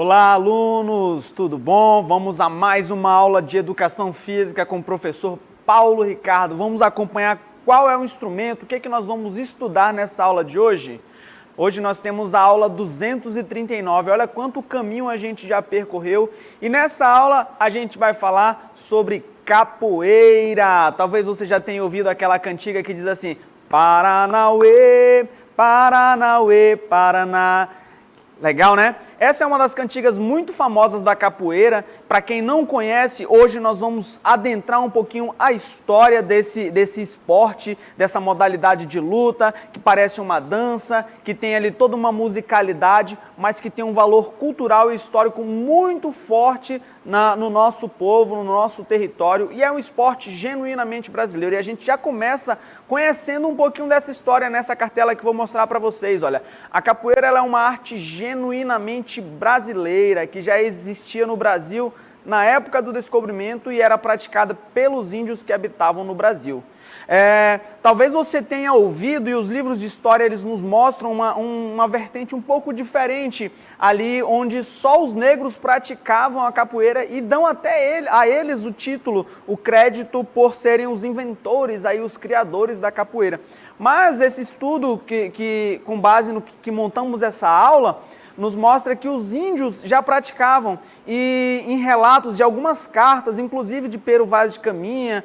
Olá, alunos! Tudo bom? Vamos a mais uma aula de Educação Física com o professor Paulo Ricardo. Vamos acompanhar qual é o instrumento, o que é que nós vamos estudar nessa aula de hoje? Hoje nós temos a aula 239, olha quanto caminho a gente já percorreu. E nessa aula a gente vai falar sobre capoeira. Talvez você já tenha ouvido aquela cantiga que diz assim: Paranauê, Paranauê, Paraná. Legal, né? Essa é uma das cantigas muito famosas da capoeira. Para quem não conhece, hoje nós vamos adentrar um pouquinho a história desse esporte, dessa modalidade de luta, que parece uma dança, que tem ali toda uma musicalidade, mas que tem um valor cultural e histórico muito forte no nosso povo, no nosso território, e é um esporte genuinamente brasileiro. E a gente já começa conhecendo um pouquinho dessa história nessa cartela que eu vou mostrar para vocês. Olha, a capoeira ela é uma arte genuinamente brasileira, que já existia no Brasil na época do descobrimento e era praticada pelos índios que habitavam no Brasil. Talvez você tenha ouvido, e os livros de história eles nos mostram uma vertente um pouco diferente, ali onde só os negros praticavam a capoeira e dão até a eles o título, o crédito por serem os inventores, aí, os criadores da capoeira. Mas esse estudo, com base no que montamos essa aula, nos mostra que os índios já praticavam, e em relatos de algumas cartas, inclusive de Pero Vaz de Caminha,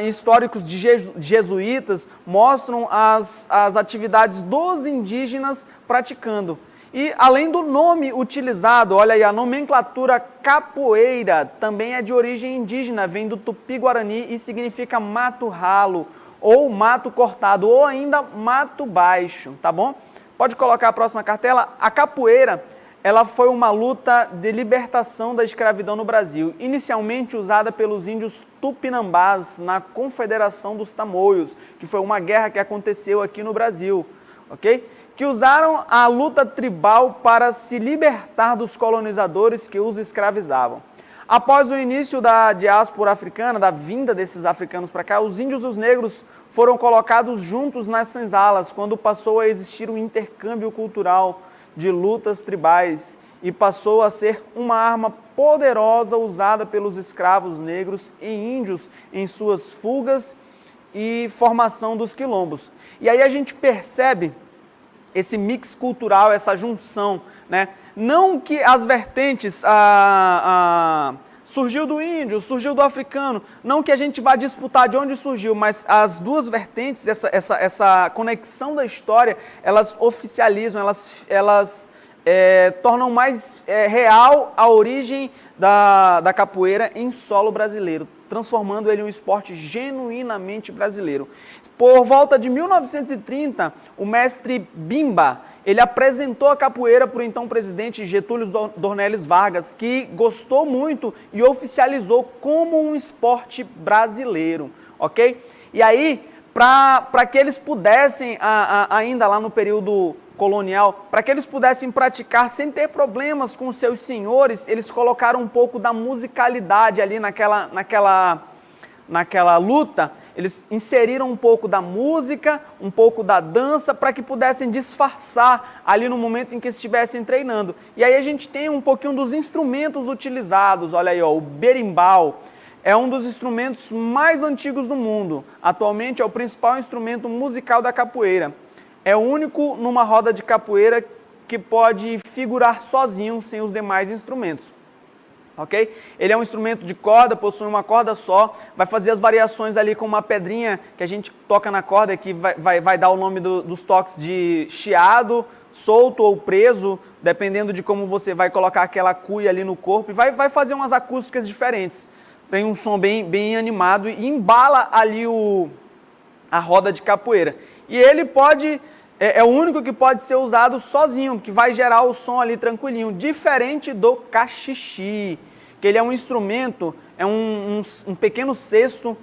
históricos de jesuítas, mostram as atividades dos indígenas praticando. E além do nome utilizado, olha aí, a nomenclatura capoeira também é de origem indígena, vem do tupi-guarani e significa mato ralo, ou mato cortado, ou ainda mato baixo, tá bom? Pode colocar a próxima cartela. A capoeira, ela foi uma luta de libertação da escravidão no Brasil, inicialmente usada pelos índios tupinambás na Confederação dos Tamoios, que foi uma guerra que aconteceu aqui no Brasil, ok? Que usaram a luta tribal para se libertar dos colonizadores que os escravizavam. Após o início da diáspora africana, da vinda desses africanos para cá, os índios e os negros foram colocados juntos nas senzalas, quando passou a existir um intercâmbio cultural de lutas tribais e passou a ser uma arma poderosa usada pelos escravos negros e índios em suas fugas e formação dos quilombos. E aí a gente percebe esse mix cultural, essa junção, né? Não que as vertentes surgiu do índio, surgiu do africano, não que a gente vá disputar de onde surgiu, mas as duas vertentes, essa conexão da história, elas oficializam, elas tornam mais real a origem da capoeira em solo brasileiro, transformando ele em um esporte genuinamente brasileiro. Por volta de 1930, o mestre Bimba, ele apresentou a capoeira para o então presidente Getúlio Dornelles Vargas, que gostou muito e oficializou como um esporte brasileiro, ok? E aí, para que eles pudessem, ainda lá no período colonial, para que eles pudessem praticar sem ter problemas com seus senhores, eles colocaram um pouco da musicalidade ali naquela luta. Eles inseriram um pouco da música, um pouco da dança, para que pudessem disfarçar ali no momento em que estivessem treinando. E aí a gente tem um pouquinho dos instrumentos utilizados, olha aí, ó, o berimbau. É um dos instrumentos mais antigos do mundo. Atualmente é o principal instrumento musical da capoeira. É o único numa roda de capoeira que pode figurar sozinho, sem os demais instrumentos. Ok? Ele é um instrumento de corda, possui uma corda só, vai fazer as variações ali com uma pedrinha que a gente toca na corda, que vai dar o nome dos toques de chiado, solto ou preso, dependendo de como você vai colocar aquela cuia ali no corpo, e vai fazer umas acústicas diferentes. Tem um som bem animado e embala ali a roda de capoeira. E ele é o único que pode ser usado sozinho, que vai gerar o som ali tranquilinho, diferente do cachixi, que ele é um instrumento, é um pequeno cesto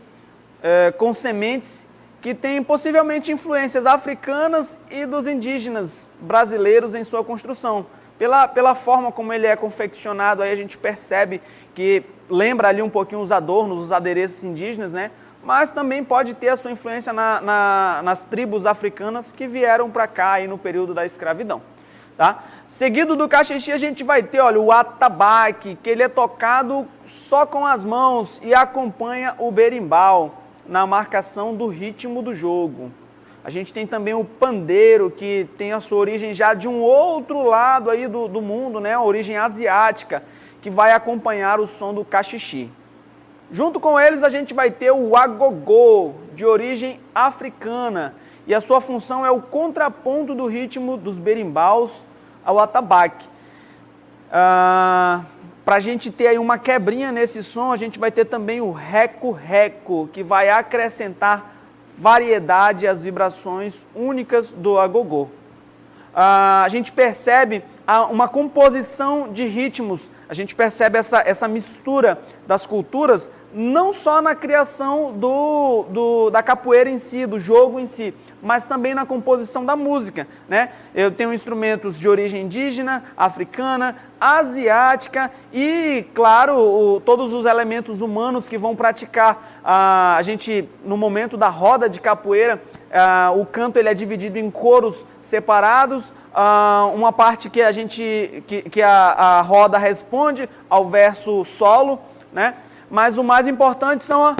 com sementes que tem possivelmente influências africanas e dos indígenas brasileiros em sua construção. Pela forma como ele é confeccionado, aí a gente percebe que lembra ali um pouquinho os adornos, os adereços indígenas, né? Mas também pode ter a sua influência nas tribos africanas que vieram para cá aí no período da escravidão. Tá? Seguido do cachixi, a gente vai ter, olha, o atabaque, que ele é tocado só com as mãos e acompanha o berimbau na marcação do ritmo do jogo. A gente tem também o pandeiro, que tem a sua origem já de um outro lado aí do mundo, né? A origem asiática, que vai acompanhar o som do cachixi. Junto com eles, a gente vai ter o agogô, de origem africana, e a sua função é o contraponto do ritmo dos berimbaus ao atabaque. Para a gente ter aí uma quebrinha nesse som, a gente vai ter também o reco-reco, que vai acrescentar variedade às vibrações únicas do agogô. A gente percebe uma composição de ritmos, a gente percebe essa mistura das culturas, não só na criação da capoeira em si, do jogo em si, mas também na composição da música, né? Eu tenho instrumentos de origem indígena, africana, asiática e, claro, todos os elementos humanos que vão praticar. A gente, no momento da roda de capoeira, o canto ele é dividido em coros separados, uma parte que a roda responde ao verso solo, né? Mas o mais importante são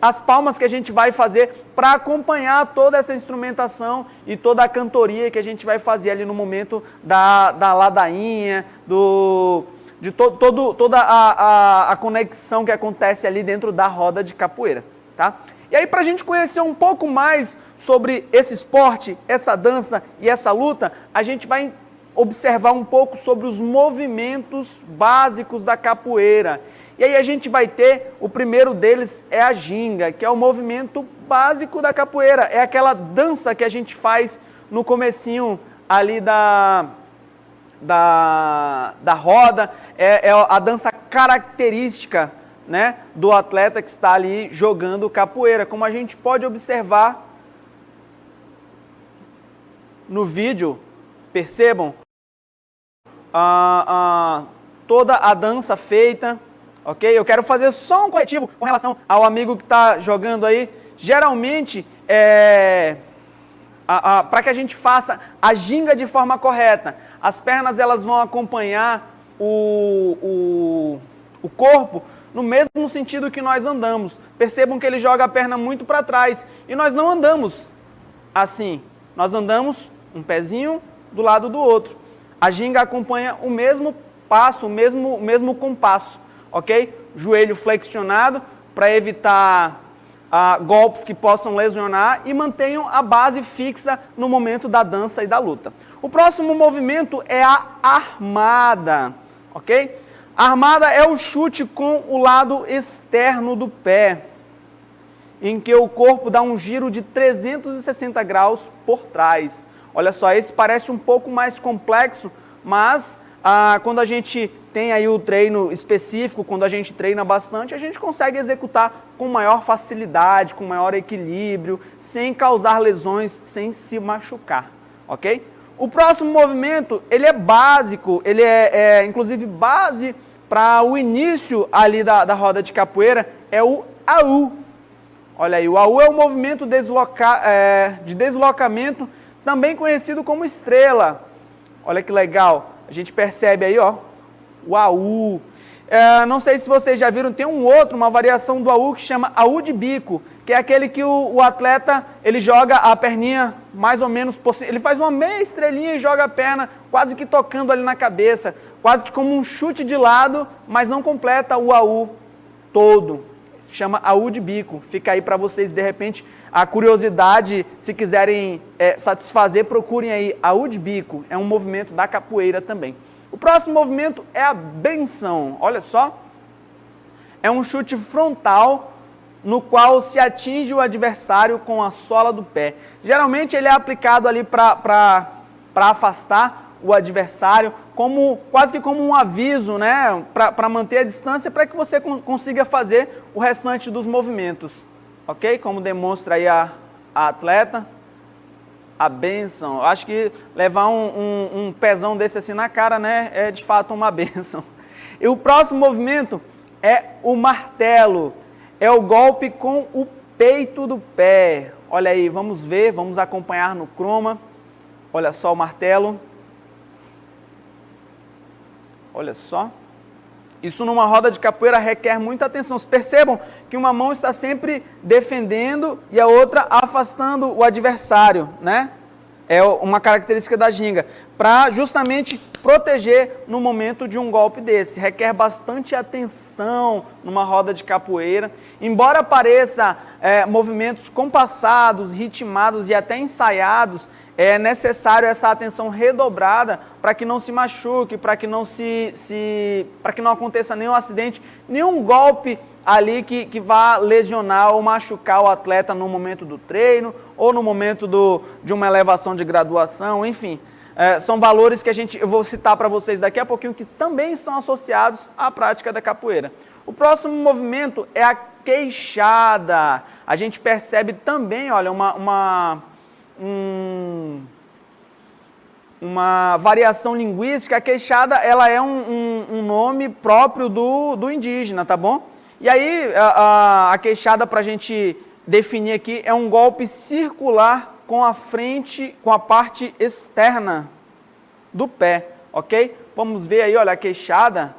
as palmas que a gente vai fazer para acompanhar toda essa instrumentação e toda a cantoria que a gente vai fazer ali no momento da ladainha, de toda a conexão que acontece ali dentro da roda de capoeira, tá? E aí, para a gente conhecer um pouco mais sobre esse esporte, essa dança e essa luta, a gente vai observar um pouco sobre os movimentos básicos da capoeira. E aí a gente vai ter, o primeiro deles é a ginga, que é o movimento básico da capoeira. É aquela dança que a gente faz no comecinho ali da roda, é a dança característica, né, do atleta que está ali jogando capoeira. Como a gente pode observar no vídeo, percebam toda a dança feita, ok? Eu quero fazer só um corretivo com relação ao amigo que está jogando aí. Geralmente, para que a gente faça a ginga de forma correta, as pernas elas vão acompanhar o corpo no mesmo sentido que nós andamos. Percebam que ele joga a perna muito para trás e nós não andamos assim. Nós andamos um pezinho do lado do outro. A ginga acompanha o mesmo passo, o mesmo compasso, ok? Joelho flexionado para evitar golpes que possam lesionar e mantenham a base fixa no momento da dança e da luta. O próximo movimento é a armada, ok? A armada é o chute com o lado externo do pé, em que o corpo dá um giro de 360 graus por trás. Olha só, esse parece um pouco mais complexo, mas quando a gente tem aí o treino específico, quando a gente treina bastante, a gente consegue executar com maior facilidade, com maior equilíbrio, sem causar lesões, sem se machucar, ok? O próximo movimento, ele é básico, ele é inclusive base para o início ali da roda de capoeira, é o AU. Olha aí, o AU é um movimento de deslocamento, também conhecido como estrela. Olha que legal, a gente percebe aí, ó, o AU. Não sei se vocês já viram, tem uma variação do AU que chama AU de bico, que é aquele que o atleta, ele joga a perninha mais ou menos, ele faz uma meia estrelinha e joga a perna quase que tocando ali na cabeça, quase que como um chute de lado, mas não completa o AU todo. Chama AU de bico. Fica aí para vocês, de repente, a curiosidade, se quiserem satisfazer, procurem aí. AU de bico é um movimento da capoeira também. O próximo movimento é a benção. Olha só, é um chute frontal no qual se atinge o adversário com a sola do pé. Geralmente ele é aplicado ali para afastar o adversário, quase que como um aviso, né, para manter a distância, para que você consiga fazer o restante dos movimentos, ok? Como demonstra aí a atleta, a bênção. Acho que levar um pezão desse assim na cara, né, é de fato uma bênção. E o próximo movimento é o martelo, é o golpe com o peito do pé. Olha aí, vamos ver, vamos acompanhar no croma. Olha só o martelo. Olha só. Isso numa roda de capoeira requer muita atenção. Vocês percebam que uma mão está sempre defendendo e a outra afastando o adversário, né? É uma característica da ginga, para justamente proteger no momento de um golpe desse. Requer bastante atenção numa roda de capoeira. Embora pareça movimentos compassados, ritmados e até ensaiados, é necessário essa atenção redobrada para que não se machuque, para que não para que não aconteça nenhum acidente, nenhum golpe ali que vá lesionar ou machucar o atleta no momento do treino ou no momento de uma elevação de graduação, enfim. São valores que eu vou citar para vocês daqui a pouquinho, que também estão associados à prática da capoeira. O próximo movimento é a queixada. A gente percebe também, olha, uma variação linguística. A queixada, ela é um nome próprio do indígena, tá bom? E aí, a queixada, para a gente definir aqui, é um golpe circular com a parte externa do pé, ok? Vamos ver aí, olha, a queixada.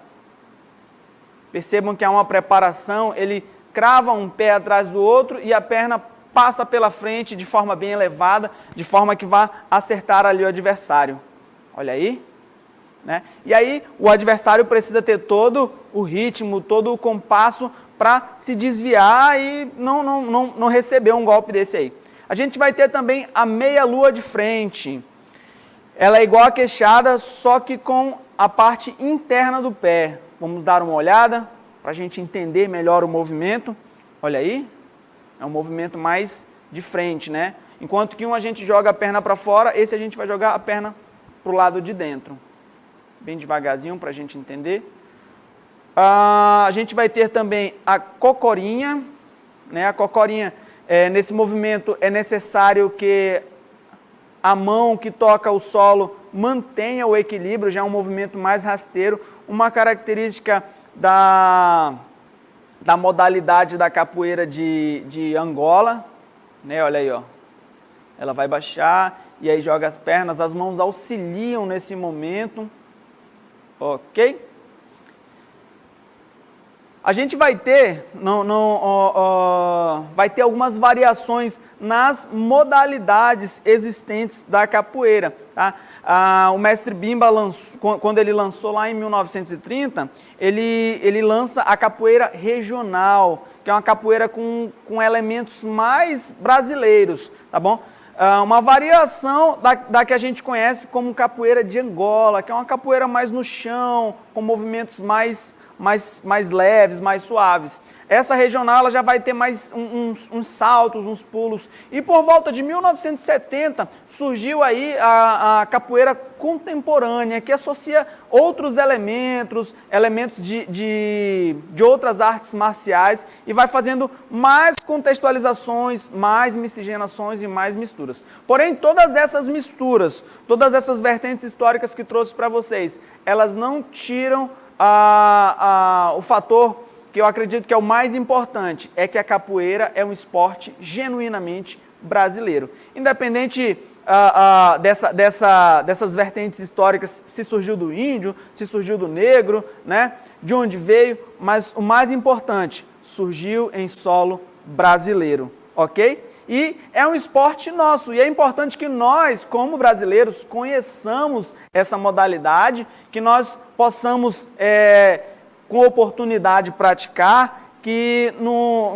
Percebam que há uma preparação, ele crava um pé atrás do outro e a perna passa pela frente de forma bem elevada, de forma que vá acertar ali o adversário. Olha aí. Né? E aí o adversário precisa ter todo o ritmo, todo o compasso para se desviar e não receber um golpe desse aí. A gente vai ter também a meia-lua de frente. Ela é igual a queixada, só que com a parte interna do pé. Vamos dar uma olhada para a gente entender melhor o movimento. Olha aí, é um movimento mais de frente, né? Enquanto que a gente joga a perna para fora, esse a gente vai jogar a perna para o lado de dentro. Bem devagarzinho para a gente entender. A gente vai ter também a cocorinha, né? A cocorinha, nesse movimento é necessário que a mão que toca o solo mantenha o equilíbrio, já é um movimento mais rasteiro, uma característica da modalidade da capoeira de Angola, né? Olha aí, ó. Ela vai baixar e aí joga as pernas, as mãos auxiliam nesse momento. Ok? A gente vai ter, vai ter algumas variações nas modalidades existentes da capoeira. Tá? O mestre Bimba, quando ele lançou lá em 1930, ele lança a capoeira regional, que é uma capoeira com elementos mais brasileiros, tá bom? Uma variação da que a gente conhece como capoeira de Angola, que é uma capoeira mais no chão, com movimentos mais leves, mais suaves. Essa regional ela já vai ter mais uns saltos, uns pulos. E por volta de 1970 surgiu aí a capoeira contemporânea, que associa outros elementos de outras artes marciais e vai fazendo mais contextualizações, mais miscigenações e mais misturas. Porém, todas essas misturas, todas essas vertentes históricas que trouxe para vocês, elas não tiram o fator que eu acredito que é o mais importante, é que a capoeira é um esporte genuinamente brasileiro. Independente dessas vertentes históricas, se surgiu do índio, se surgiu do negro, né? De onde veio, mas o mais importante, surgiu em solo brasileiro, ok? E é um esporte nosso, e é importante que nós, como brasileiros, conheçamos essa modalidade, que nós possamos, com oportunidade, praticar, que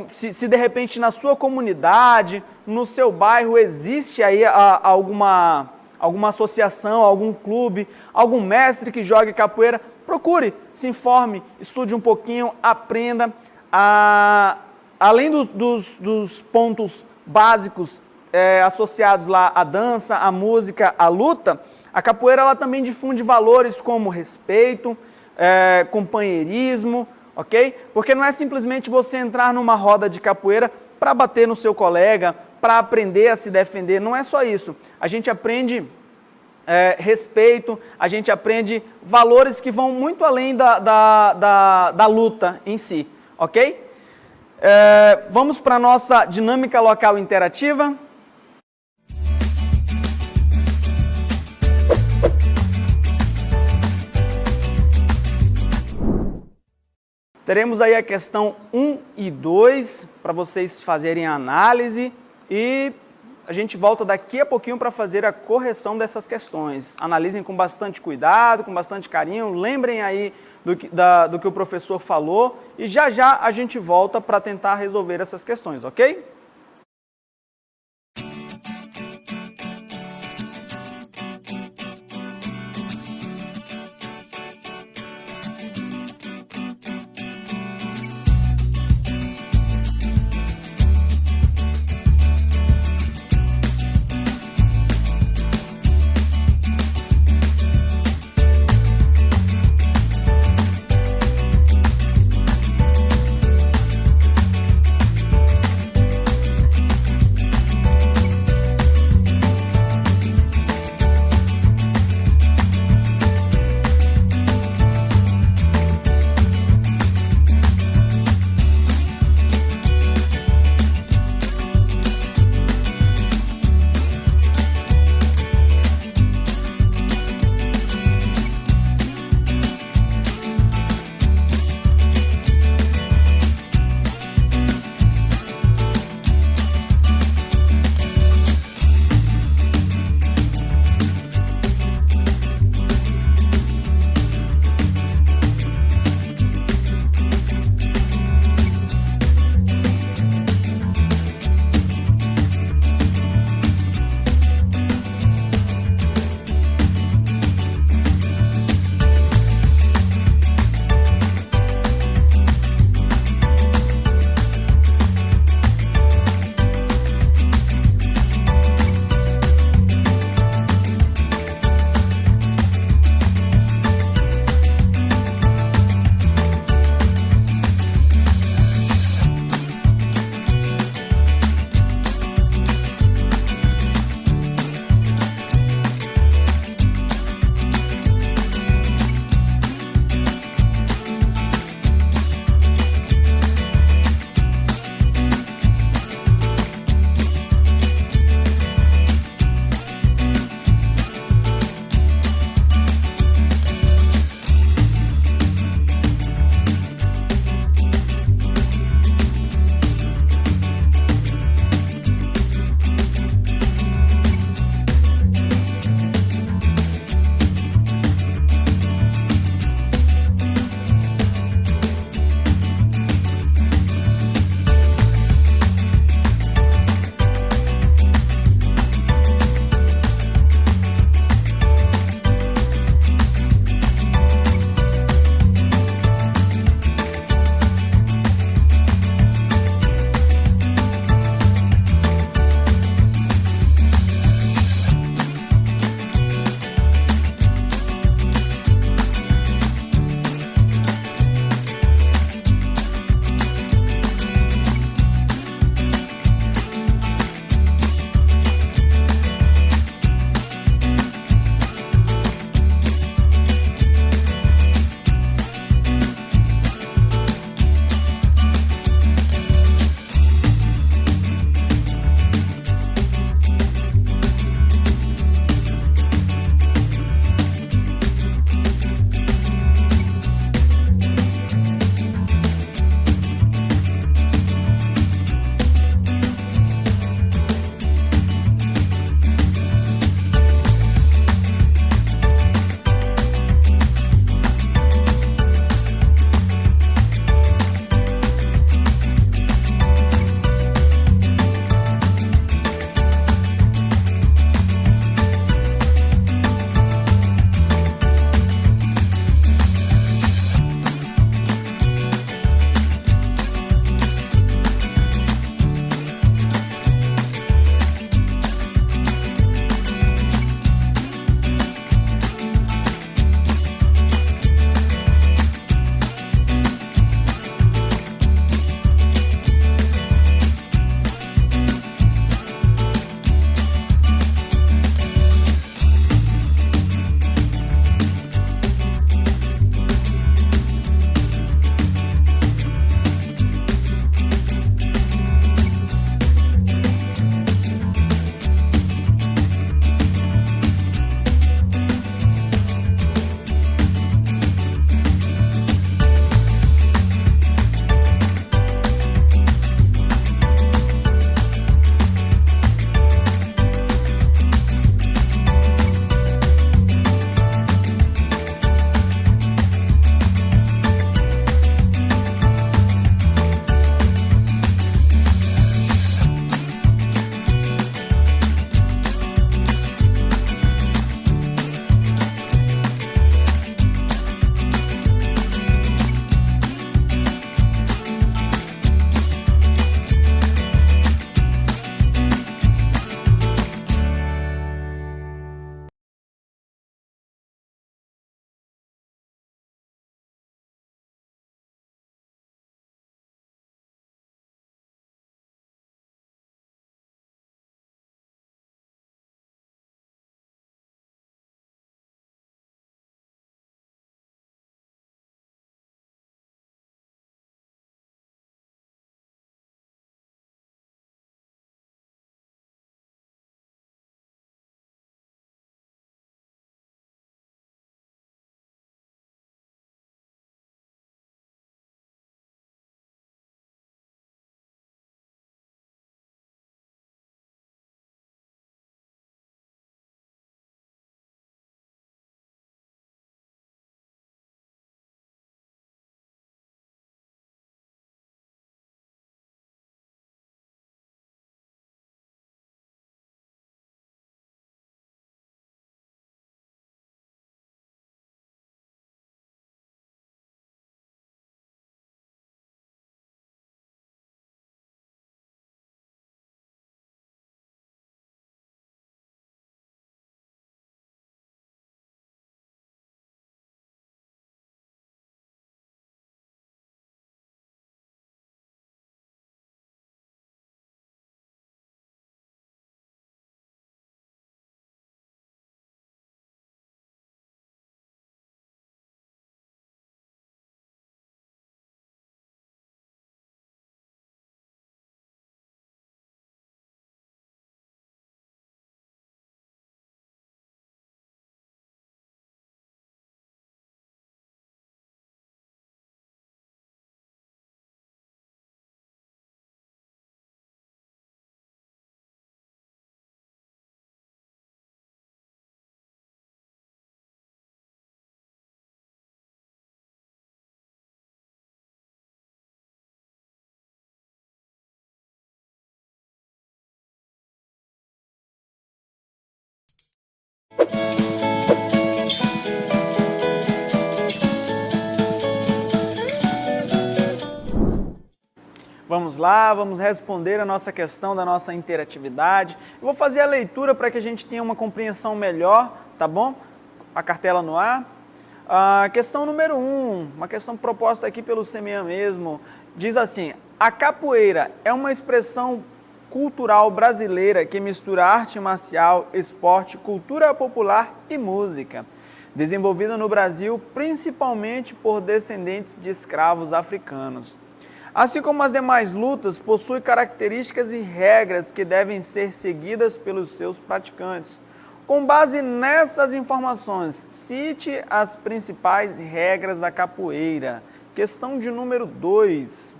se de repente na sua comunidade, no seu bairro, existe aí alguma associação, algum clube, algum mestre que jogue capoeira, procure, se informe, estude um pouquinho, aprenda. Além dos pontos básicos associados lá à dança, à música, à luta, a capoeira ela também difunde valores como respeito, companheirismo, ok? Porque não é simplesmente você entrar numa roda de capoeira para bater no seu colega, para aprender a se defender, não é só isso. A gente aprende respeito, a gente aprende valores que vão muito além da luta em si, ok? Vamos para a nossa dinâmica local interativa. Teremos aí a questão 1 e 2 para vocês fazerem a análise e a gente volta daqui a pouquinho para fazer a correção dessas questões. Analisem com bastante cuidado, com bastante carinho, lembrem aí do que o professor falou e já já a gente volta para tentar resolver essas questões, ok? Vamos lá, vamos responder a nossa questão da nossa interatividade. Eu vou fazer a leitura para que a gente tenha uma compreensão melhor, tá bom? A cartela no ar. Questão número 1, uma questão proposta aqui pelo Semean mesmo, diz assim: a capoeira é uma expressão cultural brasileira que mistura arte marcial, esporte, cultura popular e música, desenvolvida no Brasil principalmente por descendentes de escravos africanos. Assim como as demais lutas, possui características e regras que devem ser seguidas pelos seus praticantes. Com base nessas informações, cite as principais regras da capoeira. Questão de número 2.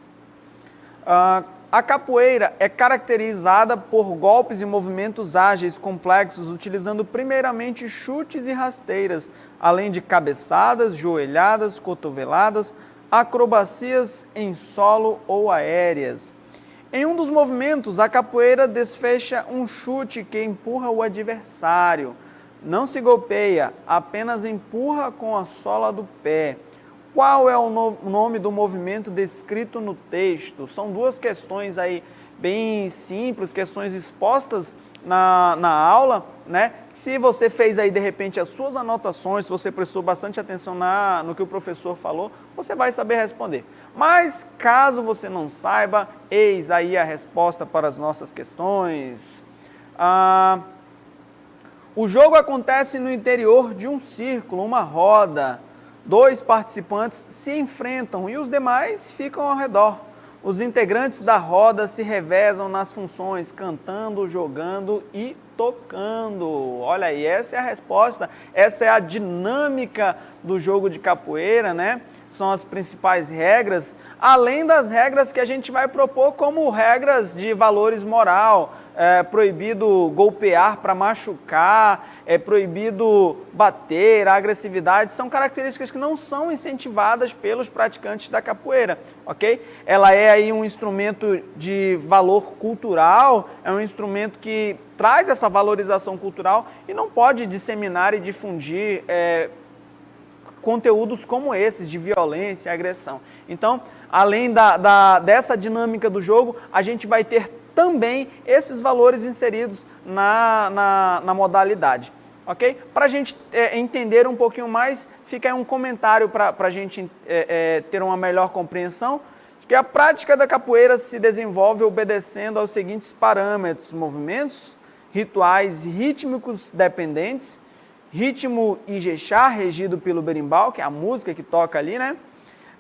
A capoeira é caracterizada por golpes e movimentos ágeis complexos, utilizando primeiramente chutes e rasteiras, além de cabeçadas, joelhadas, cotoveladas, acrobacias em solo ou aéreas. Em um dos movimentos, a capoeira desfecha um chute que empurra o adversário. Não se golpeia, apenas empurra com a sola do pé. Qual é o nome do movimento descrito no texto? São duas questões aí bem simples, questões expostas na aula, né? Se você fez aí de repente as suas anotações, se você prestou bastante atenção no que o professor falou, você vai saber responder. Mas caso você não saiba, eis aí a resposta para as nossas questões. O jogo acontece no interior de um círculo, uma roda. 2 participantes se enfrentam e os demais ficam ao redor. Os integrantes da roda se revezam nas funções, cantando, jogando e tocando. Olha aí, essa é a resposta, essa é a dinâmica do jogo de capoeira, né? São as principais regras, além das regras que a gente vai propor como regras de valores moral. É proibido golpear para machucar, é proibido bater, a agressividade, são características que não são incentivadas pelos praticantes da capoeira, ok? Ela é aí um instrumento de valor cultural, é um instrumento que traz essa valorização cultural e não pode disseminar e difundir conteúdos como esses, de violência e agressão. Então, além dessa dinâmica do jogo, a gente vai ter também esses valores inseridos na modalidade, ok? Para a gente entender um pouquinho mais, fica aí um comentário para a gente ter uma melhor compreensão, que a prática da capoeira se desenvolve obedecendo aos seguintes parâmetros: movimentos, rituais rítmicos dependentes, ritmo ijexá, regido pelo berimbau, que é a música que toca ali, né?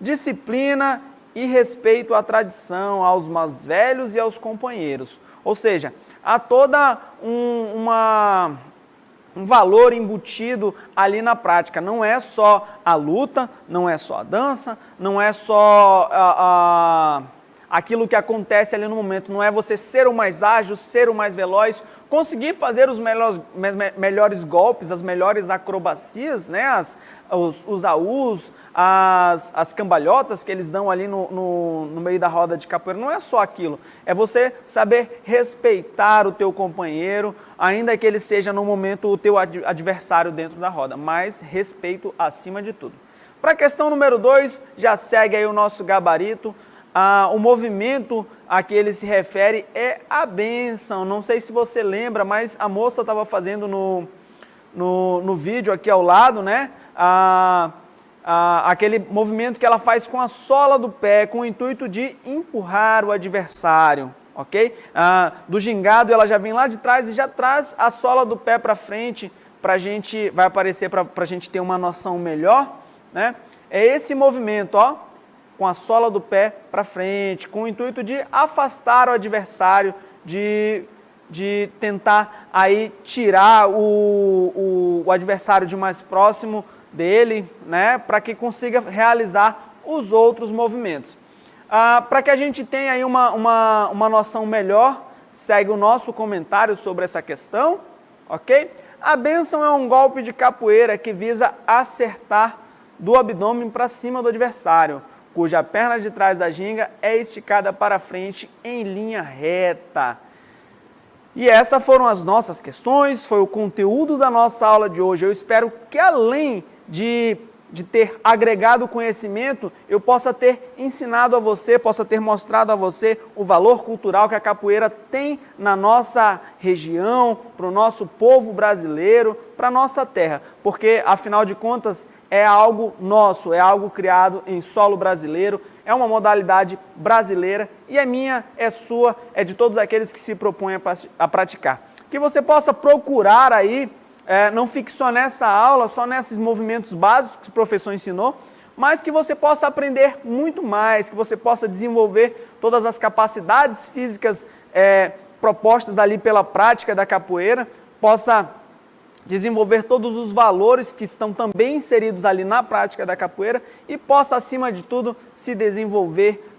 Disciplina e respeito à tradição, aos mais velhos e aos companheiros. Ou seja, há toda um valor embutido ali na prática. Não é só a luta, não é só a dança, não é só aquilo que acontece ali no momento. Não é você ser o mais ágil, ser o mais veloz, conseguir fazer os melhores golpes, as melhores acrobacias, né? Os aús, as cambalhotas que eles dão ali no meio da roda de capoeira. Não é só aquilo, é você saber respeitar o teu companheiro, ainda que ele seja no momento o teu adversário dentro da roda, mas respeito acima de tudo. Para a questão número 2, já segue aí o nosso gabarito. O movimento a que ele se refere é a bênção. Não sei se você lembra, mas a moça estava fazendo no vídeo aqui ao lado, né? Aquele movimento que ela faz com a sola do pé, com o intuito de empurrar o adversário, ok? Do gingado ela já vem lá de trás e já traz a sola do pé para frente, vai aparecer para a gente ter uma noção melhor, né? É esse movimento, ó, com a sola do pé para frente, com o intuito de afastar o adversário, de tentar aí tirar o adversário de mais próximo dele, né, para que consiga realizar os outros movimentos. Para que a gente tenha aí uma noção melhor, segue o nosso comentário sobre essa questão, ok? A bênção é um golpe de capoeira que visa acertar do abdômen para cima do adversário, cuja perna de trás da ginga é esticada para frente em linha reta. E essas foram as nossas questões, foi o conteúdo da nossa aula de hoje. Eu espero que, além de de ter agregado conhecimento, eu possa ter ensinado a você, possa ter mostrado a você o valor cultural que a capoeira tem na nossa região, para o nosso povo brasileiro, para a nossa terra. Porque, afinal de contas, é algo nosso, é algo criado em solo brasileiro, é uma modalidade brasileira e é minha, é sua, é de todos aqueles que se propõem a praticar. Que você possa procurar aí, não fique só nessa aula, só nesses movimentos básicos que o professor ensinou, mas que você possa aprender muito mais, que você possa desenvolver todas as capacidades físicas propostas ali pela prática da capoeira, possa desenvolver todos os valores que estão também inseridos ali na prática da capoeira e possa, acima de tudo, se desenvolver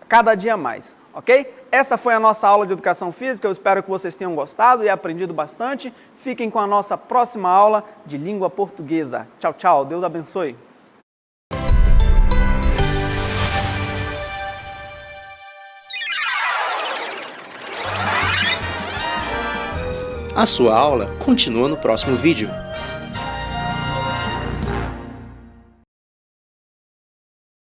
cada dia mais, ok? Essa foi a nossa aula de Educação Física, eu espero que vocês tenham gostado e aprendido bastante. Fiquem com a nossa próxima aula de Língua Portuguesa. Tchau, tchau, Deus abençoe. A sua aula continua no próximo vídeo.